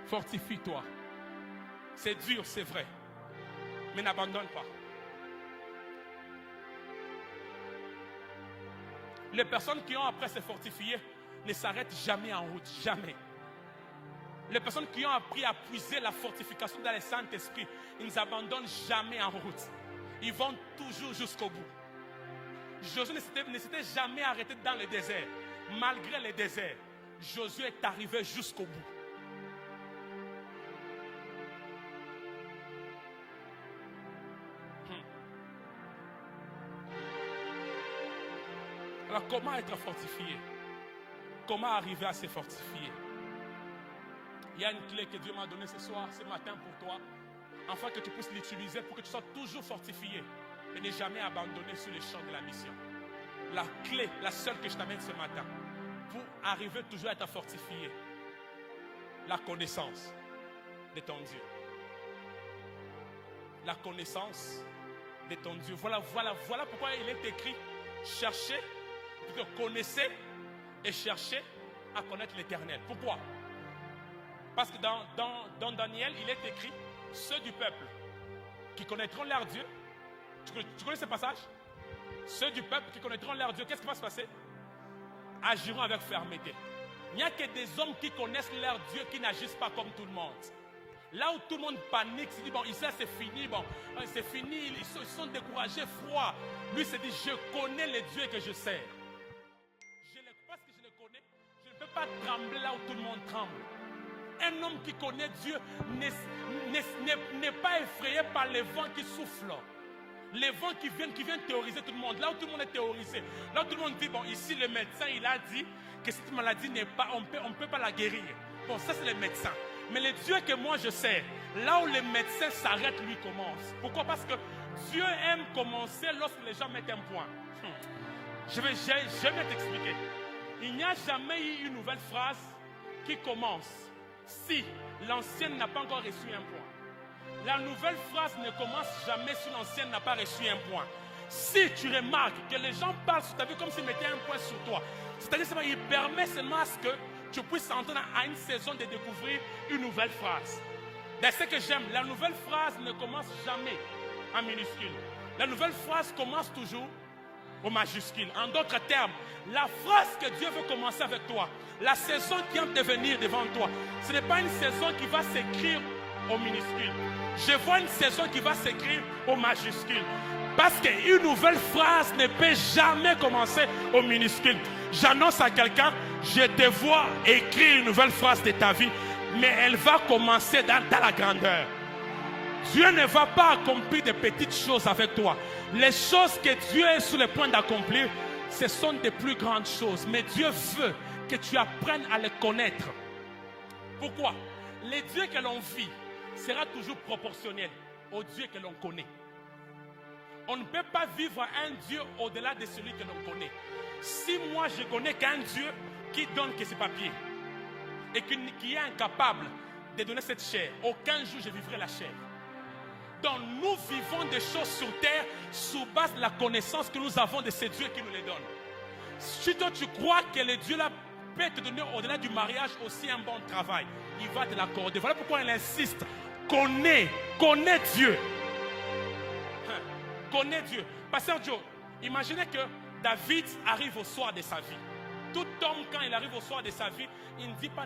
Fortifie-toi. C'est dur, c'est vrai. Mais n'abandonne pas. Les personnes qui ont appris à se fortifier ne s'arrêtent jamais en route. Jamais. Les personnes qui ont appris à puiser la fortification dans le Saint-Esprit, ils ne s'abandonnent jamais en route. Ils vont toujours jusqu'au bout. Josué ne s'était jamais arrêté dans le désert. Malgré le désert, Josué est arrivé jusqu'au bout. Alors comment être fortifié? Comment arriver à se fortifier? Il y a une clé que Dieu m'a donnée ce soir, ce matin pour toi, afin que tu puisses l'utiliser pour que tu sois toujours fortifié et ne jamais abandonné sur le champ de la mission. La clé, la seule que je t'amène ce matin, pour arriver toujours à être fortifié, la connaissance de ton Dieu. La connaissance de ton Dieu. Voilà pourquoi il est écrit, cherchez, plutôt connaissez et cherchez à connaître l'Éternel. Pourquoi? Parce que dans Daniel, il est écrit, ceux du peuple qui connaîtront leur Dieu. Tu connais ce passage? Ceux du peuple qui connaîtront leur Dieu, qu'est-ce qui va se passer? Agiront avec fermeté. Il n'y a que des hommes qui connaissent leur Dieu qui n'agissent pas comme tout le monde. Là où tout le monde panique, il dit, bon, ici c'est fini, c'est fini, ils sont découragés, froids. Lui se dit, je connais le Dieu que je sers. Parce que je le connais, je ne peux pas trembler là où tout le monde tremble. Un homme qui connaît Dieu n'est pas effrayé par les vents qui soufflent. Les vents qui viennent théoriser tout le monde. Là où tout le monde est théorisé. Là où tout le monde dit, bon, ici le médecin, il a dit que cette maladie n'est pas, on peut pas la guérir. Bon, ça c'est le médecin. Mais le Dieu que moi je sais, là où les médecins s'arrêtent, lui commence. Pourquoi? Parce que Dieu aime commencer lorsque les gens mettent un point. Je vais t'expliquer. Il n'y a jamais eu une nouvelle phrase qui commence si l'ancienne n'a pas encore reçu un point. La nouvelle phrase ne commence jamais si l'ancienne n'a pas reçu un point. Si tu remarques que les gens parlent sur ta vie comme s'ils mettaient un point sur toi, c'est-à-dire qu'il permet seulement à ce que tu puisses entrer à une saison de découvrir une nouvelle phrase. C'est ce que j'aime. La nouvelle phrase ne commence jamais en minuscule. La nouvelle phrase commence toujours au majuscule. En d'autres termes, la phrase que Dieu veut commencer avec toi, la saison qui vient de venir devant toi, ce n'est pas une saison qui va s'écrire au minuscule. Je vois une saison qui va s'écrire au majuscule. Parce qu'une nouvelle phrase ne peut jamais commencer au minuscule. J'annonce à quelqu'un, je te vois écrire une nouvelle phrase de ta vie, mais elle va commencer dans la grandeur. Dieu ne va pas accomplir de petites choses avec toi. Les choses que Dieu est sur le point d'accomplir, ce sont des plus grandes choses. Mais Dieu veut que tu apprennes à le connaître. Pourquoi? Le Dieu que l'on vit sera toujours proportionnel au Dieu que l'on connaît. On ne peut pas vivre un Dieu au-delà de celui que l'on connaît. Si moi je connais qu'un Dieu qui donne que ses papiers et qui est incapable de donner cette chair, aucun jour je vivrai la chair. Donc nous vivons des choses sur terre sous base de la connaissance que nous avons de ce Dieu qui nous les donne. Si toi tu crois que le Dieu là peut te donner au-delà du mariage aussi un bon travail, il va te l'accorder. Voilà pourquoi il insiste. Connais Dieu. Connais Dieu. Pasteur Joe, imaginez que David arrive au soir de sa vie. Tout homme, quand il arrive au soir de sa vie, il ne dit pas